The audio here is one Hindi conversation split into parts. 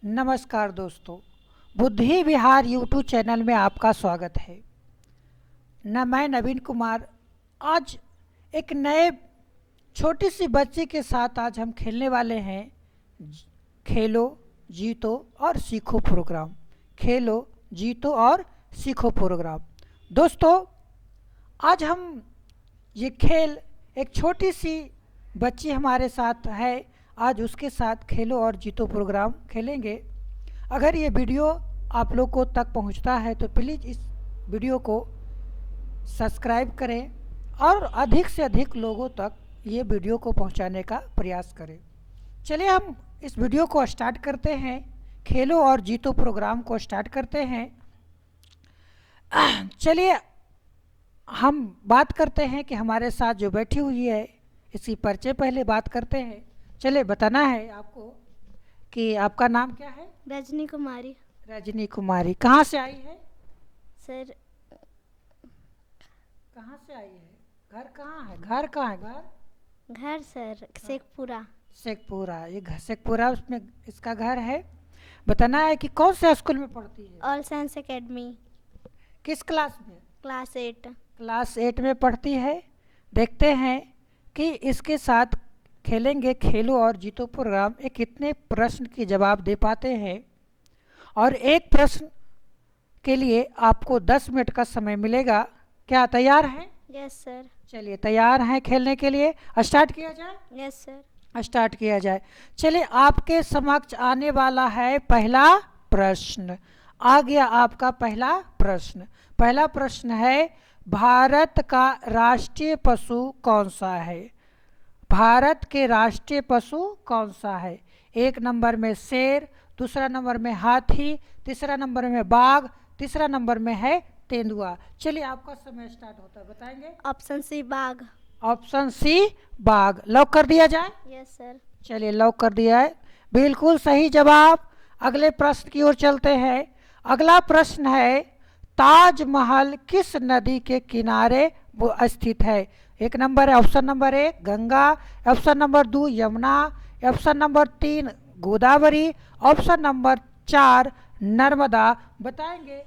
नमस्कार दोस्तों, बुद्धि विहार यूट्यूब चैनल में आपका स्वागत है। मैं नवीन कुमार आज एक नए छोटी सी बच्ची के साथ आज हम खेलने वाले हैं खेलो जीतो और सीखो प्रोग्राम। खेलो जीतो और सीखो प्रोग्राम। दोस्तों, आज हम ये खेल एक छोटी सी बच्ची हमारे साथ है, आज उसके साथ खेलो और जीतो प्रोग्राम खेलेंगे। अगर ये वीडियो आप लोग को तक पहुंचता है तो प्लीज़ इस वीडियो को सब्सक्राइब करें और अधिक से अधिक लोगों तक ये वीडियो को पहुंचाने का प्रयास करें। चलिए हम इस वीडियो को स्टार्ट करते हैं, खेलो और जीतो प्रोग्राम को स्टार्ट करते हैं। चलिए हम बात करते हैं कि हमारे साथ जो बैठी हुई है इसकी परिचय पहले बात करते हैं। चलिए बताना है आपको कि आपका नाम क्या है। रजनी कुमारी। रजनी कुमारी कहाँ से आई है? सर कहाँ से आई है? घर कहाँ है? घर कहाँ है? घर सर शेखपुरा। शेखपुरा, ये शेखपुरा उसमें इसका घर है। बताना है कि कौन से स्कूल में पढ़ती है। All science academy. किस क्लास में? क्लास 8। क्लास 8 में पढ़ती है। देखते हैं कि इसके साथ खेलेंगे खेलो और जीतो प्रोग्राम एक कितने प्रश्न के जवाब दे पाते हैं, और एक प्रश्न के लिए आपको 10 मिनट का समय मिलेगा। क्या तैयार हैं? Yes sir. चलिए तैयार हैं खेलने के लिए। स्टार्ट किया जाए। Yes sir. स्टार्ट किया जाए। चलिए आपके समक्ष आने वाला है पहला प्रश्न। आ गया आपका पहला प्रश्न। पहला प्रश्न है, भारत का राष्ट्रीय पशु कौन सा है? भारत के राष्ट्रीय पशु कौन सा है? एक नंबर में शेर, दूसरा नंबर में हाथी, तीसरा नंबर में बाघ, तीसरा नंबर में है तेंदुआ। चलिए आपका समय स्टार्ट होता है, बताएंगे। ऑप्शन सी बाघ। ऑप्शन सी बाघ लॉक कर दिया जाए। Yes sir. चलिए लॉक कर दिया है, बिल्कुल सही जवाब। अगले प्रश्न की ओर चलते हैं। अगला प्रश्न है, ताजमहल किस नदी के किनारे स्थित है? एक नंबर है option number 1 Ganga, option number 2 Yamuna, option number 3 Godavari, option number 4 Narmada. बताएंगे।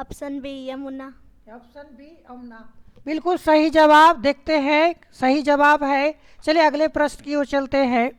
Option B Yamuna. Option B Yamuna बिल्कुल सही जवाब। देखते हैं सही जवाब है। चलिए अगले प्रश्न की ओर चलते हैं।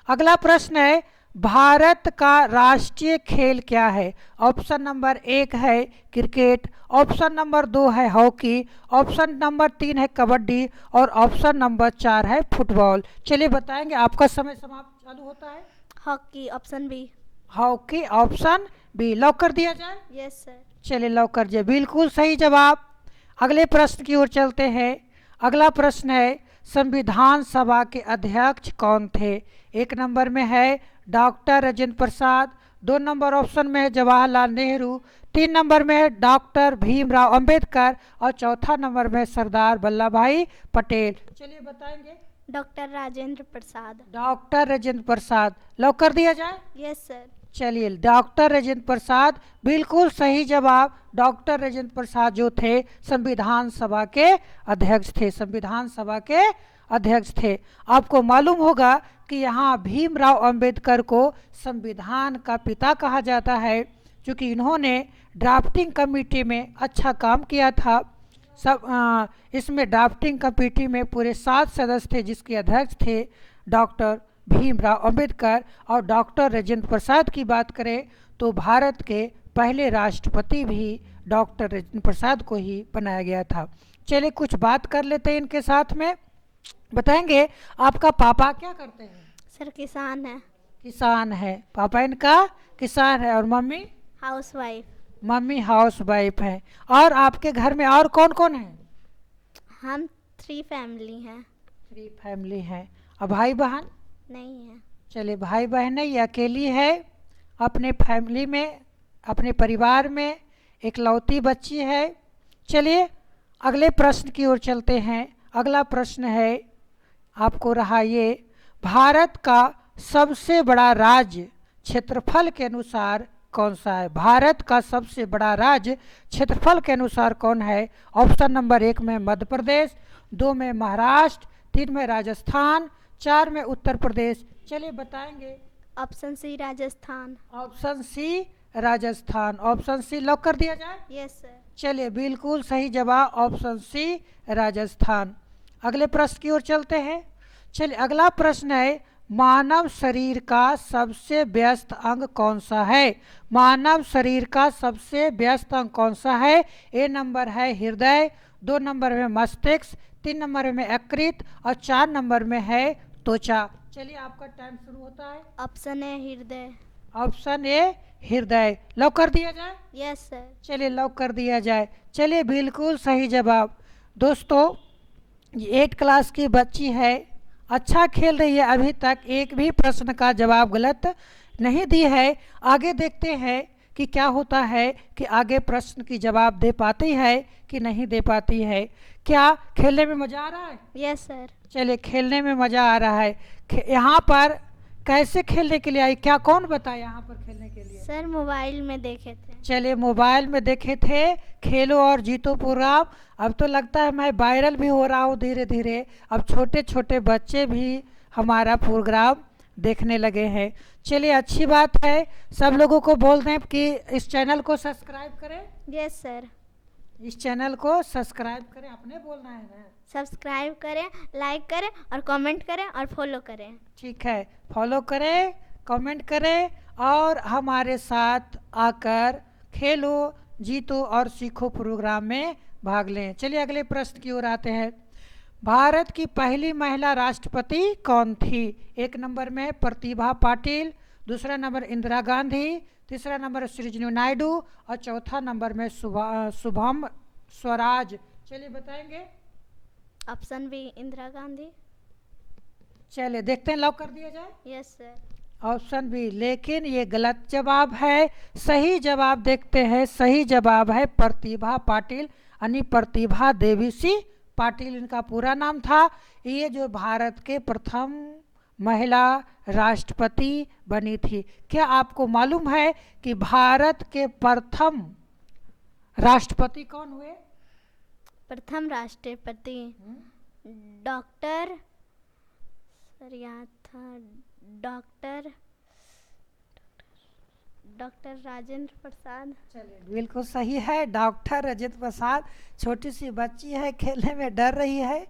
अगला प्रश्न है, भारत का राष्ट्रीय खेल क्या है? ऑप्शन नंबर 1 है क्रिकेट, ऑप्शन नंबर 2 है हॉकी, ऑप्शन नंबर 3 है कबड्डी और ऑप्शन नंबर 4 है फुटबॉल। चलिए बताएंगे, आपका समय समाप्त चालू होता है। Hockey option B. Hockey option B lock कर दिया जाए। Yes sir. चलिए लॉक कर दिया, बिल्कुल सही जवाब। अगले प्रश्न की ओर चलते हैं। अगला प्रश्न है, संविधान सभा के अध्यक्ष कौन थे? एक नंबर में है doctor Rajendra Prasad, 2 number option में है जवाहरलाल नेहरू, 3 नंबर में है डॉक्टर भीमराव अंबेडकर और चौथा नंबर में सरदार वल्लभ भाई पटेल। चलिए बताएंगे। Doctor Rajendra Prasad. Doctor Rajendra Prasad lock कर दिया जाए। Yes sir. चलिए डॉक्टर राजेंद्र प्रसाद बिल्कुल सही जवाब। डॉक्टर राजेंद्र प्रसाद जो थे संविधान सभा के अध्यक्ष थे। संविधान सभा के अध्यक्ष थे। आपको मालूम होगा कि यहाँ भीमराव अंबेडकर को संविधान का पिता कहा जाता है, क्योंकि इन्होंने ड्राफ्टिंग कमेटी में अच्छा काम किया था। इसमें ड्राफ्टिंग कमेटी में पूरे 7 सदस्य थे, जिसके अध्यक्ष थे डॉक्टर भीमराव अंबेडकर। और डॉक्टर राजेंद्र प्रसाद की बात करें तो भारत के पहले राष्ट्रपति भी डॉक्टर राजेंद्र प्रसाद को ही बनाया गया था। चलिए कुछ बात कर लेते हैं इनके साथ में। बताएंगे आपका पापा क्या करते हैं? सर किसान है। किसान है, पापा इनका किसान है। और mummy? House wife. Mummy house wife है। और आपके घर में और कौन कौन है? हम 3 फैमिली हैं। 3 फैमिली हैं। और भाई बहन? नहीं है। चलिए भाई बहन नहीं, ये अकेली है। अपने फैमिली में, अपने परिवार में इकलौती बच्ची है। चलिए अगले प्रश्न की ओर चलते हैं। अगला प्रश्न है आपको रहा ये, भारत का सबसे बड़ा राज्य क्षेत्रफल के अनुसार कौन सा है? भारत का सबसे बड़ा राज्य क्षेत्रफल के अनुसार कौन है? ऑप्शन नंबर 1 में मध्य प्रदेश, 2 में महाराष्ट्र, 3 में राजस्थान, 4 में उत्तर प्रदेश। चलिए बताएंगे option C Rajasthan. Option C Rajasthan, option C lock कर दिया जाए। Yes sir. चलिए बिल्कुल सही जवाब ऑप्शन सी राजस्थान। अगले प्रश्न की ओर चलते हैं। चलिए अगला प्रश्न है, मानव शरीर का सबसे व्यस्त अंग कौन सा है? मानव शरीर का सबसे व्यस्त अंग कौन सा है? ए नंबर है हृदय, 2 नंबर में मस्तिष्क, 3 नंबर में यकृत और 4 नंबर में है त्वचा। चलिए आपका टाइम शुरू होता है। ऑप्शन ए हृदय। ऑप्शन ए हृदय लॉक कर दिया जाए। Yes sir. चलिए लॉक कर दिया जाए। चलिए बिल्कुल सही जवाब। दोस्तों ये 8 क्लास की बच्ची है, अच्छा खेल रही है, अभी तक एक भी प्रश्न का जवाब गलत नहीं दी है। आगे देखते हैं कि क्या होता है कि आगे प्रश्न की जवाब दे पाती है कि नहीं दे पाती है। क्या खेलने में मज़ा आ रहा है? Yes sir. चलिए खेलने में मज़ा आ रहा है। यहाँ पर कैसे खेलने के लिए आई, क्या कौन बताया यहाँ पर खेलने के लिए? सर मोबाइल में देखे थे। चलिए मोबाइल में देखे थे खेलो और जीतो प्रोग्राम। अब तो लगता है मैं वायरल भी हो रहा हूँ धीरे धीरे। अब छोटे छोटे बच्चे भी हमारा प्रोग्राम देखने लगे हैं। चलिए अच्छी बात है। सब लोगों को बोल दें कि इस चैनल को सब्सक्राइब करें। Yes sir. इस चैनल को सब्सक्राइब करें, आपने बोलना है ना। सब्सक्राइब करें, लाइक करें और कमेंट करें और फॉलो करें। ठीक है, फॉलो करें, कमेंट करें और हमारे साथ आकर खेलो जीतो और सीखो प्रोग्राम में भाग लें। चलिए अगले प्रश्न की ओर आते हैं। भारत की पहली महिला राष्ट्रपति कौन थी? 1 नंबर में प्रतिभा पाटिल, दूसरा नंबर इंदिरा गांधी, तीसरा नंबर सरोजिनी नायडू और चौथा नंबर में शुभम स्वराज। चलिए बताएंगे। Option B Indira Gandhi. चलिए देखते हैं, लॉक कर दिया जाए। Yes sir. ऑप्शन बी, लेकिन ये गलत जवाब है। सही जवाब देखते हैं। सही जवाब है प्रतिभा पाटिल, यानी प्रतिभा देवी सिंह पाटिल इनका पूरा नाम था। ये जो भारत के प्रथम महिला राष्ट्रपति बनी थी। क्या आपको मालूम है कि भारत के प्रथम राष्ट्रपति कौन हुए? प्रथम राष्ट्रपति डॉक्टर, सर याद था, डॉक्टर राजेंद्र प्रसाद। चलिए बिल्कुल सही है, डॉक्टर राजेंद्र प्रसाद। छोटी सी बच्ची है, खेलने में डर रही है।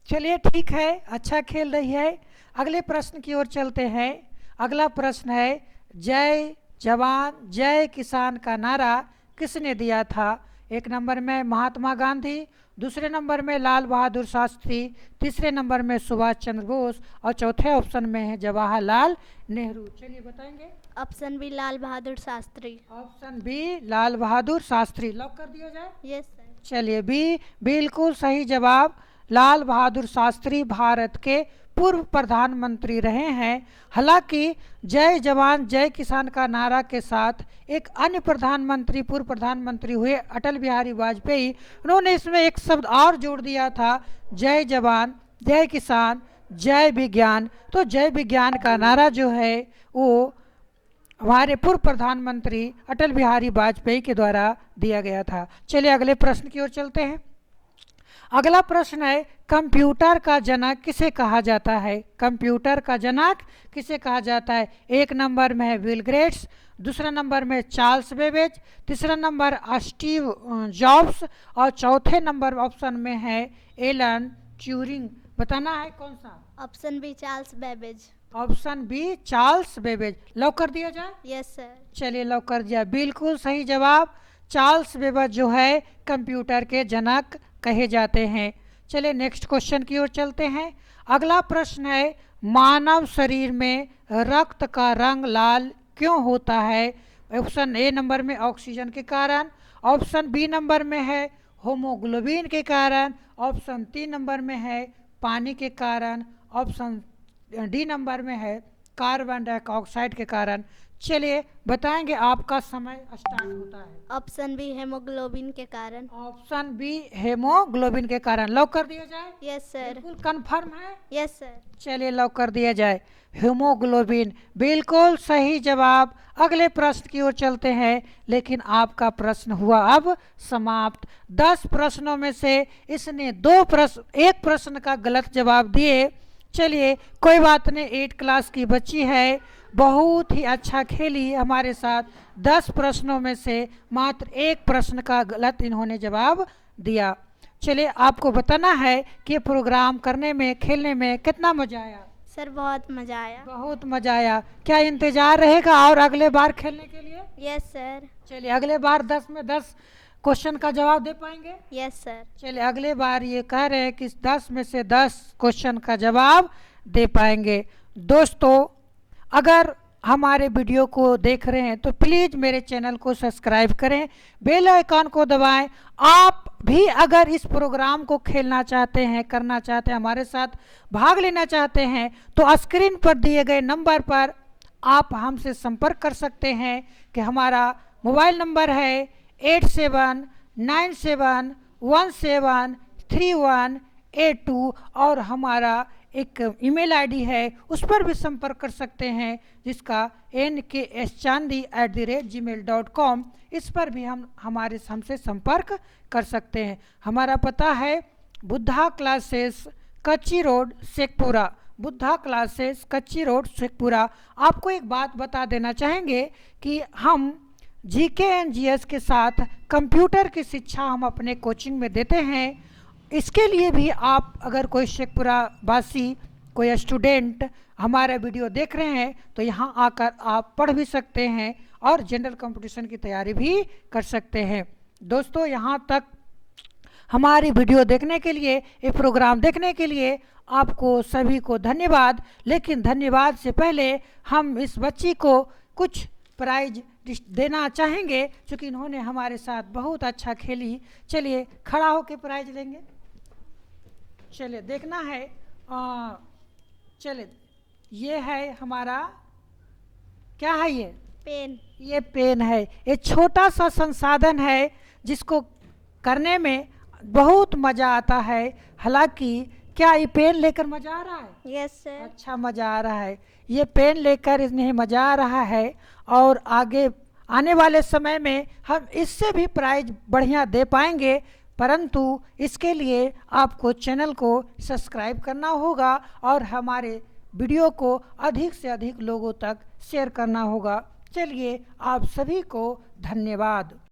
चलिए ठीक है, अच्छा खेल रही है। अगले प्रश्न की ओर चलते हैं। अगला प्रश्न है, जय जवान जय किसान का नारा किसने दिया था? 1 नंबर में महात्मा गांधी, दूसरे नंबर में लाल बहादुर शास्त्री, तीसरे नंबर में सुभाष चंद्र बोस और चौथे ऑप्शन में है जवाहरलाल नेहरू। चलिए बताएंगे। Option B Lal Bahadur Shastri. Option B Lal Bahadur Shastri lock कर दिया जाए। Yes sir. चलिए बी बिल्कुल सही जवाब। लाल बहादुर शास्त्री भारत के पूर्व प्रधानमंत्री रहे हैं। हालांकि जय जवान जय किसान का नारा के साथ एक अन्य प्रधानमंत्री, पूर्व प्रधानमंत्री हुए अटल बिहारी वाजपेयी, उन्होंने इसमें एक शब्द और जोड़ दिया था, जय जवान जय किसान जय विज्ञान। तो जय विज्ञान का नारा जो है वो हमारे पूर्व प्रधानमंत्री अटल बिहारी वाजपेयी के द्वारा दिया गया था। चलिए अगले प्रश्न की ओर चलते हैं। अगला प्रश्न है, कंप्यूटर का जनक किसे कहा जाता है? कंप्यूटर का जनक किसे कहा जाता है? 1 नंबर में है बिल गेट्स, दूसरा नंबर में चार्ल्स बेबेज, तीसरा नंबर स्टीव जॉब्स और चौथे नंबर ऑप्शन में है एलन ट्यूरिंग। बताना है कौन सा? Option B Charles Babbage. Option B Charles Babbage lock कर दिया जाए। Yes sir. चलिए लॉक कर दिया, बिल्कुल सही जवाब। चार्ल्स बेबेज जो है कंप्यूटर के जनक कहे जाते हैं। चलिए नेक्स्ट क्वेश्चन की ओर चलते हैं। अगला प्रश्न है, मानव शरीर में रक्त का रंग लाल क्यों होता है? ऑप्शन ए नंबर में ऑक्सीजन के कारण, ऑप्शन बी नंबर में है होमोग्लोबिन के कारण, ऑप्शन 3 नंबर में है पानी के कारण, ऑप्शन डी नंबर में है कार्बन डाइऑक्साइड के कारण। चलिए बताएंगे, आपका समय स्टार्ट होता है। ऑप्शन बी हेमोग्लोबिन के कारण। ऑप्शन बी हेमोग्लोबिन के कारण लॉक कर दिया जाए। Yes sir. बिल्कुल कंफर्म है। Yes sir. चलिए लॉक कर दिया जाए, हेमोग्लोबिन बिल्कुल सही जवाब। अगले प्रश्न की ओर चलते हैं, लेकिन आपका प्रश्न हुआ अब समाप्त। 10 प्रश्नों में से इसने 2 प्रश्न, 1 प्रश्न का गलत जवाब दिए। चलिए कोई बात नहीं, 8 क्लास की बच्ची है, बहुत ही अच्छा खेली हमारे साथ। 10 प्रश्नों में से मात्र 1 प्रश्न का गलत इन्होंने जवाब दिया। चलिए, आपको बताना है कि ये प्रोग्राम करने में, खेलने में कितना मज़ा आया। सर बहुत मज़ा आया। बहुत मज़ा आया। क्या इंतज़ार रहेगा और अगले बार खेलने के लिए? Yes sir. चलिए, अगले बार 10 में 10 क्वेश्चन का जवाब दे पाएंगे? Yes sir. चलिए, अगले बार ये कह रहे हैं कि 10 में से 10 क्वेश्चन का जवाब दे पाएंगे। दोस्तों, अगर हमारे वीडियो को देख रहे हैं तो प्लीज़ मेरे चैनल को सब्सक्राइब करें, बेल आइकन को दबाएं। आप भी अगर इस प्रोग्राम को खेलना चाहते हैं, करना चाहते हैं, हमारे साथ भाग लेना चाहते हैं, तो स्क्रीन पर दिए गए नंबर पर आप हमसे संपर्क कर सकते हैं कि हमारा मोबाइल नंबर है 8797173182 और हमारा एक ईमेल आईडी है, उस पर भी संपर्क कर सकते हैं, जिसका nkschandi@gmail.com। इस पर भी हम हमसे संपर्क कर सकते हैं। हमारा पता है बुद्धा क्लासेस, कच्ची रोड, शेखपुरा। बुद्धा क्लासेस, कच्ची रोड, शेखपुरा। आपको एक बात बता देना चाहेंगे कि हम GK एंड GS के साथ कंप्यूटर की शिक्षा हम अपने कोचिंग में देते हैं। इसके लिए भी आप अगर कोई शेखपुरा वासी, कोई स्टूडेंट हमारा वीडियो देख रहे हैं तो यहाँ आकर आप पढ़ भी सकते हैं और जनरल कंपटीशन की तैयारी भी कर सकते हैं। दोस्तों, यहाँ तक हमारी वीडियो देखने के लिए, ये प्रोग्राम देखने के लिए आपको सभी को धन्यवाद। लेकिन धन्यवाद से पहले हम इस बच्ची को कुछ प्राइज देना चाहेंगे, क्योंकि इन्होंने हमारे साथ बहुत अच्छा खेली। चलिए, खड़ा होकर प्राइज लेंगे। चलिए, देखना है। चलिए, ये है हमारा, क्या है ये? पेन। ये पेन है। ये छोटा सा संसाधन है जिसको करने में बहुत मज़ा आता है। हालांकि क्या ये पेन लेकर मज़ा आ रहा है? Yes sir. अच्छा, मज़ा आ रहा है। ये पेन लेकर इन्हें मज़ा आ रहा है और आगे आने वाले समय में हम इससे भी प्राइज बढ़िया दे पाएंगे, परंतु इसके लिए आपको चैनल को सब्सक्राइब करना होगा और हमारे वीडियो को अधिक से अधिक लोगों तक शेयर करना होगा। चलिए, आप सभी को धन्यवाद।